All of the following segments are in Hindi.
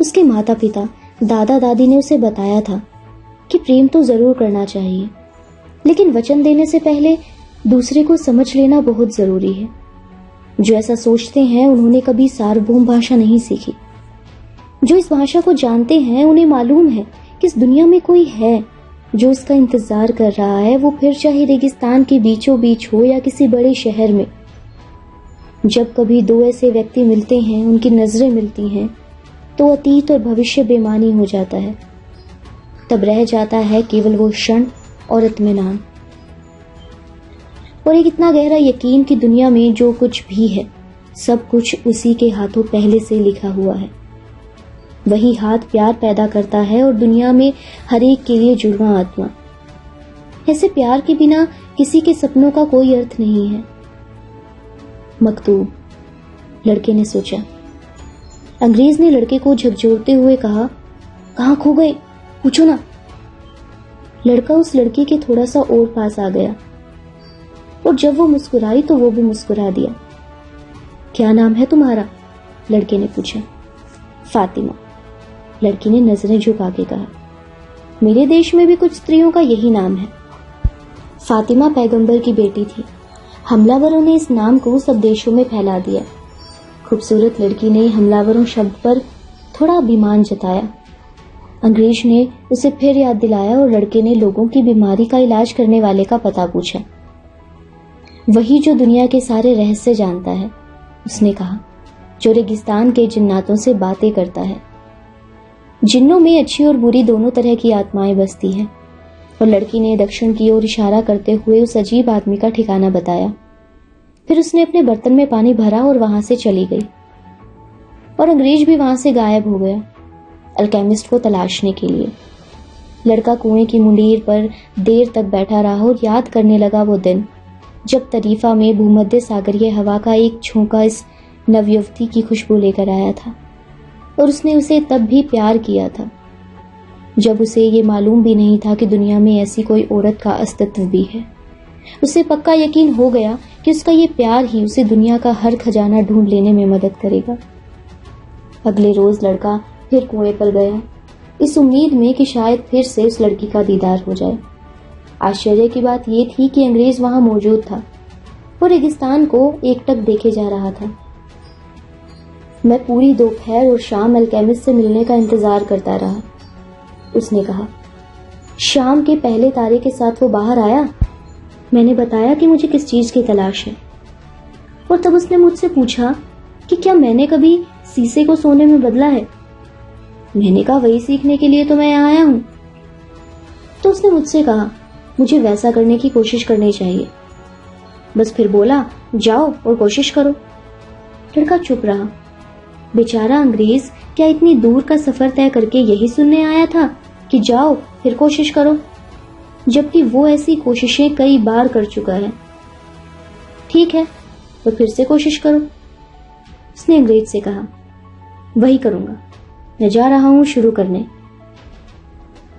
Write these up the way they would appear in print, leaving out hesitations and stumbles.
उसके माता पिता, दादा दादी ने उसे बताया था कि प्रेम तो जरूर करना चाहिए, लेकिन वचन देने से पहले दूसरे को समझ लेना बहुत जरूरी है। जो ऐसा सोचते हैं उन्होंने कभी सार्वभौम भाषा नहीं सीखी। जो इस भाषा को जानते हैं उन्हें मालूम है कि इस दुनिया में कोई है जो उसका इंतजार कर रहा है, वो फिर चाहे रेगिस्तान के बीचों बीच हो या किसी बड़े शहर में। जब कभी दो ऐसे व्यक्ति मिलते हैं, उनकी नजरें मिलती हैं, तो अतीत और भविष्य बेमानी हो जाता है। तब रह जाता है केवल वो क्षण और इत्मीनान, और एक इतना गहरा यकीन कि दुनिया में जो कुछ भी है सब कुछ उसी के हाथों पहले से लिखा हुआ है। वही हाथ प्यार पैदा करता है और दुनिया में हर एक के लिए जुड़वा आत्मा। ऐसे प्यार के बिना किसी के सपनों का कोई अर्थ नहीं है। मकतूब, लड़के ने सोचा। अंग्रेज ने लड़के को झकझोरते हुए कहा, कहाँ खो गए, पूछो ना। लड़का उस लड़की के थोड़ा सा और पास आ गया, और जब वो मुस्कुराई तो वो भी मुस्कुरा दिया। क्या नाम है तुम्हारा? लड़के ने पूछा। फातिमा, लड़की ने नजरें झुका के कहा। मेरे देश में भी कुछ स्त्रियों का यही नाम है। फातिमा पैगंबर की बेटी थी। हमलावरों ने इस नाम को सब देशों में फैला दिया। खूबसूरत लड़की ने हमलावरों शब्द पर थोड़ा अभिमान जताया। अंग्रेज ने उसे फिर याद दिलाया और लड़के ने लोगों की बीमारी का इलाज करने वाले का पता पूछा। वही जो दुनिया के सारे रहस्य जानता है, उसने कहा, जो रेगिस्तान के जिन्नातों से बातें करता है। जिन्नों में अच्छी और बुरी दोनों तरह की आत्माएं बसती हैं। और लड़की ने दक्षिण की ओर इशारा करते हुए उस अजीब आदमी का ठिकाना बताया। फिर उसने अपने बर्तन में पानी भरा और वहां से चली गई, और अंग्रेज भी वहां से गायब हो गया अल्केमिस्ट को तलाशने के लिए। लड़का कुएं की मुंडीर पर देर तक बैठा रहा और याद करने लगा वो दिन जब तरीफा में भूमध्य सागरीय हवा का एक झोंका इस नवयुवती की खुशबू लेकर आया था, और उसने उसे तब भी प्यार किया था जब उसे ये मालूम भी नहीं था कि दुनिया में ऐसी कोई औरत का अस्तित्व भी है। उसे पक्का यकीन हो गया कि उसका ये प्यार ही उसे दुनिया का हर खजाना ढूंढ लेने में मदद करेगा। अगले रोज लड़का फिर कुएं पर गया, इस उम्मीद में कि शायद फिर से उस लड़की का दीदार हो जाए। आश्चर्य की बात यह थी कि अंग्रेज वहां मौजूद था। वो रेगिस्तान को एकटक देखे जा रहा था। मैं पूरी दोपहर और शाम अल्केमिस्ट से मिलने का इंतजार करता रहा, उसने कहा। शाम के पहले तारे के साथ वो बाहर आया। मैंने बताया कि मुझे किस चीज की तलाश है, और तब उसने मुझसे पूछा कि क्या मैंने कभी शीशे को सोने में बदला है। मैंने कहा, वही सीखने के लिए तो मैं यहाँ आया हूं। तो उसने मुझसे कहा, मुझे वैसा करने की कोशिश करनी चाहिए। बस फिर बोला, जाओ और कोशिश करो। लड़का चुप रहा। बेचारा अंग्रेज क्या इतनी दूर का सफर तय करके यही सुनने आया था कि जाओ फिर कोशिश करो, जबकि वो ऐसी कोशिशें कई बार कर चुका है। ठीक है, तो फिर से कोशिश करो, उसने अंग्रेज से कहा। वही करूंगा, मैं जा रहा हूं शुरू करने।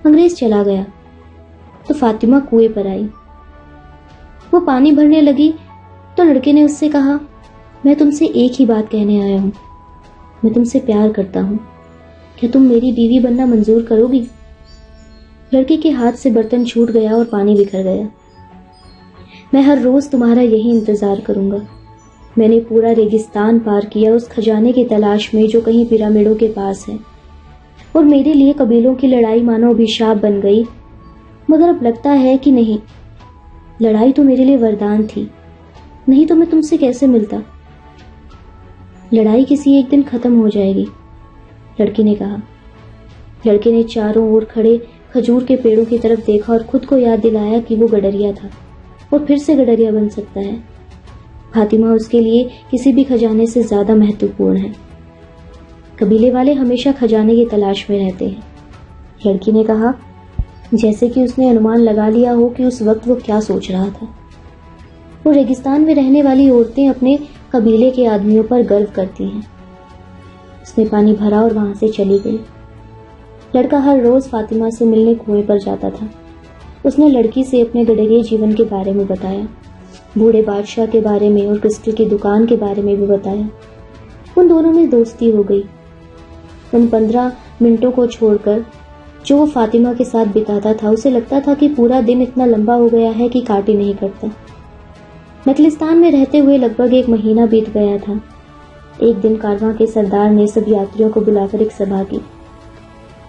अंग्रेज चला गया तो फातिमा कुएं पर आई। वो पानी भरने लगी तो लड़के ने उससे कहा, मैं तुमसे एक ही बात कहने आया हूं। मैं तुमसे प्यार करता हूं। क्या तुम मेरी बीवी बनना मंजूर करोगी? लड़के के हाथ से बर्तन छूट गया और पानी बिखर गया। मैं हर रोज तुम्हारा यही इंतजार करूंगा। मैंने पूरा रेगिस्तान पार किया उस खजाने की तलाश में जो कहीं पिरामिडों के पास है, और मेरे लिए कबीलों की लड़ाई मानो अभिशाप बन गई। मगर अब लगता है कि नहीं, लड़ाई तो मेरे लिए वरदान थी, नहीं तो मैं तुमसे कैसे मिलता। लड़ाई किसी एक दिन खत्म हो जाएगी, लड़की ने कहा। लड़के ने चारों ओर खड़े खजूर के पेड़ों की तरफ देखा और खुद को याद दिलाया कि वो गडरिया था और फिर से गडरिया बन सकता है। फातिमा उसके लिए किसी भी खजाने से ज्यादा महत्वपूर्ण है। कबीले वाले हमेशा खजाने की तलाश में रहते हैं, लड़की ने कहा, जैसे कि उसने अनुमान लगा लिया हो कि उस वक्त वो क्या सोच रहा था। वो रेगिस्तान में रहने वाली औरतें अपने कबीले के आदमियों पर गर्व करती हैं। उसने पानी भरा और वहां से चली गई। लड़का हर रोज फातिमा से मिलने कुएं पर जाता था। उसने लड़की से अपने गडरिये जीवन के बारे में बताया, बूढ़े बादशाह के बारे में और क्रिस्टल की दुकान के बारे में भी बताया। उन दोनों में दोस्ती हो गई। उन 15 मिनटों को छोड़कर जो वो फातिमा के साथ बिताता था, उसे लगता था कि पूरा दिन इतना लंबा हो गया है कि काट ही नहीं करता। नखलिस्तान में रहते हुए लगभग 1 महीना बीत गया था। एक दिन कारवां के सरदार ने सब यात्रियों को बुलाकर एक सभा की।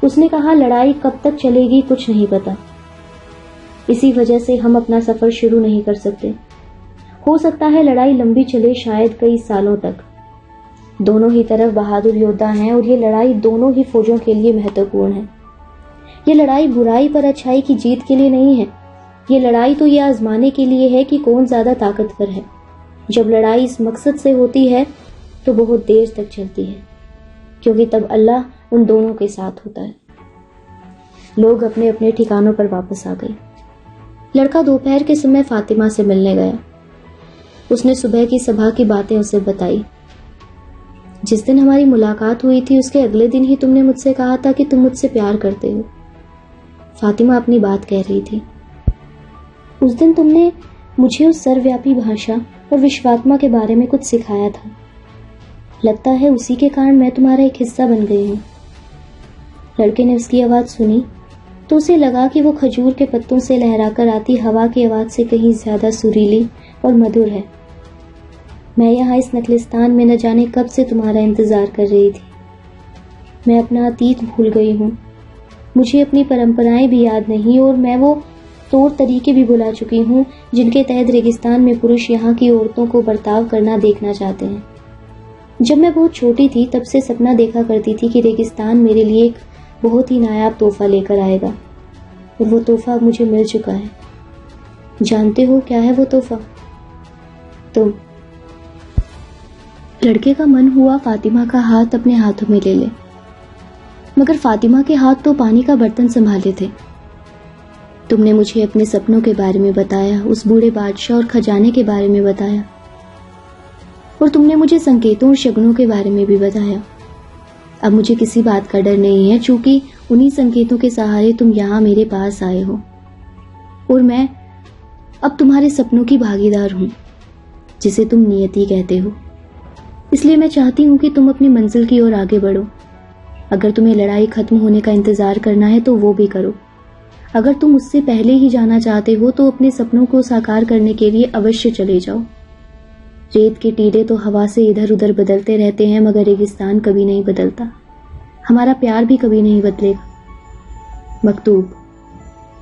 उसने कहा, लड़ाई कब तक चलेगी कुछ नहीं पता। इसी वजह से हम अपना सफर शुरू नहीं कर सकते। हो सकता है लड़ाई लंबी चले, शायद कई सालों तक। दोनों ही तरफ बहादुर योद्धा हैं और ये लड़ाई दोनों ही फौजों के लिए महत्वपूर्ण है। ये लड़ाई बुराई पर अच्छाई की जीत के लिए नहीं है। ये लड़ाई तो ये आजमाने के लिए है कि कौन ज्यादा ताकतवर है। जब लड़ाई इस मकसद से होती है तो बहुत देर तक चलती है, क्योंकि तब अल्लाह उन दोनों के साथ होता है। लोग अपने अपने ठिकानों पर वापस आ गए। लड़का दोपहर के समय फातिमा से मिलने गया। उसने सुबह की सभा की बातें उसे बताई। जिस दिन हमारी मुलाकात हुई थी उसके अगले दिन ही तुमने मुझसे कहा था कि तुम मुझसे प्यार करते हो। फातिमा अपनी बात कह रही थी। उस दिन तुमने मुझे उस सर्वव्यापी भाषा और विश्वात्मा के बारे में कुछ सिखाया था। लगता है उसी के कारण मैं तुम्हारा एक हिस्सा बन गई हूँ। लड़के ने उसकी आवाज सुनी तो उसे लगा कि वो खजूर के पत्तों से लहराकर आती हवा की आवाज से कहीं ज्यादा सुरीली और मधुर है। मैं यहाँ इस नखलिस्तान में न जाने कब से तुम्हारा इंतजार कर रही थी। मैं अपना अतीत भूल गई हूँ। मुझे अपनी परंपराएं भी याद नहीं और मैं वो तौर तरीके भी भुला चुकी हूँ जिनके तहत रेगिस्तान में पुरुष यहाँ की औरतों को बर्ताव करना देखना चाहते हैं। जब मैं बहुत छोटी थी तब से सपना देखा करती थी कि रेगिस्तान मेरे लिए एक बहुत ही नायाब तोहफा लेकर आएगा, और वो तोहफा मुझे मिल चुका है। जानते हो क्या है वो तोहफा? तुम। लड़के का मन हुआ फातिमा का हाथ अपने हाथों में ले ले, मगर फातिमा के हाथ तो पानी का बर्तन संभाले थे। तुमने मुझे अपने सपनों के बारे में बताया, उस बूढ़े बादशाह और खजाने के बारे में बताया, और तुमने मुझे संकेतों और शगुनों के बारे में भी बताया। अब मुझे किसी बात का डर नहीं है, चूंकि उन्हीं संकेतों के सहारे तुम यहाँ मेरे पास आए हो, और मैं अब तुम्हारे सपनों की भागीदार हूँ, जिसे तुम नियति कहते हो। इसलिए मैं चाहती हूँ कि तुम अपनी मंजिल की ओर आगे बढ़ो। अगर तुम्हें लड़ाई खत्म होने का इंतजार करना है तो वो भी करो। अगर तुम उससे पहले ही जाना चाहते हो तो अपने सपनों को साकार करने के लिए अवश्य चले जाओ। रेत के टीले तो हवा से इधर उधर बदलते रहते हैं, मगर रेगिस्तान कभी नहीं बदलता। हमारा प्यार भी कभी नहीं बदलेगा। मकतूब।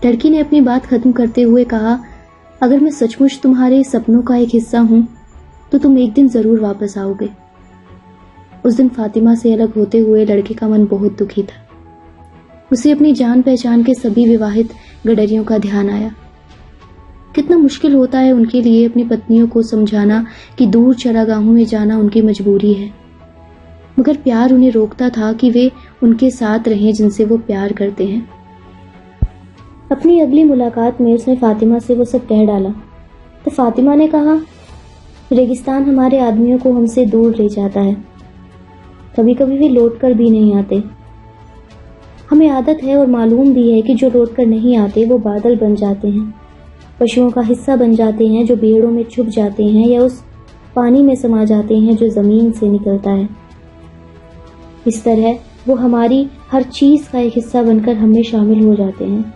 लड़की ने अपनी बात खत्म करते हुए कहा, अगर मैं सचमुच तुम्हारे सपनों का एक हिस्सा हूं तो तुम एक दिन जरूर वापस आओगे। उस दिन फातिमा से अलग होते हुए लड़के का मन बहुत दुखी था। उसे अपनी जान पहचान के सभी विवाहित गडरियों का ध्यान आया। कितना मुश्किल होता है उनके लिए अपनी पत्नियों को समझाना कि दूर चरागाहों में जाना उनकी मजबूरी है, मगर प्यार उन्हें रोकता था कि वे उनके साथ रहें जिनसे वो प्यार करते हैं। अपनी अगली मुलाकात में उसने फातिमा से वो सब कह डाला तो फातिमा ने कहा, रेगिस्तान हमारे आदमियों को हमसे दूर ले जाता है। कभी कभी वे लौट कर भी नहीं आते। हमें आदत है और मालूम भी है कि जो लौट कर नहीं आते वो बादल बन जाते हैं, पशुओं का हिस्सा बन जाते हैं जो पेड़ों में छुप जाते हैं, या उस पानी में समा जाते हैं जो जमीन से निकलता है। इस तरह वो हमारी हर चीज का एक हिस्सा बनकर हमें शामिल हो जाते हैं,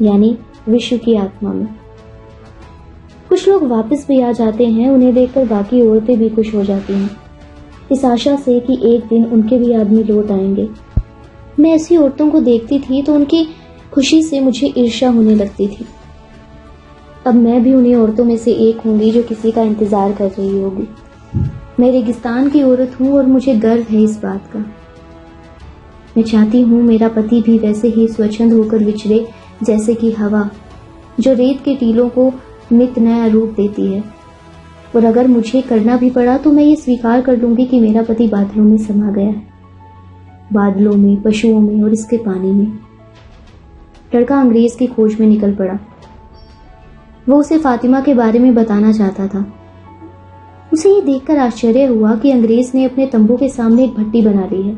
यानी विश्व की आत्मा में। कुछ लोग वापस भी आ जाते हैं, उन्हें देखकर बाकी औरतें भी खुश हो जाती हैं, इस आशा से कि एक दिन उनके भी आदमी लौट आएंगे। मैं ऐसी औरतों को देखती थी तो उनकी खुशी से मुझे ईर्ष्या होने लगती थी। अब मैं भी उन्हीं औरतों में से एक होंगी जो किसी का इंतजार कर रही होगी। मैं रेगिस्तान की औरत हूँ और मुझे गर्व है इस बात का। मैं चाहती हूँ मेरा पति भी वैसे ही स्वच्छंद होकर विचरे जैसे कि हवा, जो रेत के टीलों को नित नया रूप देती है। और अगर मुझे करना भी पड़ा तो मैं ये स्वीकार कर लूंगी कि मेरा पति बादलों में समा गया है, बादलों में, पशुओं में और इसके पानी में। लड़का अंग्रेज की खोज में निकल पड़ा। वो उसे फातिमा के बारे में बताना चाहता था। उसे ये देखकर आश्चर्य हुआ कि अंग्रेज ने अपने तंबू के सामने एक भट्टी बना ली है।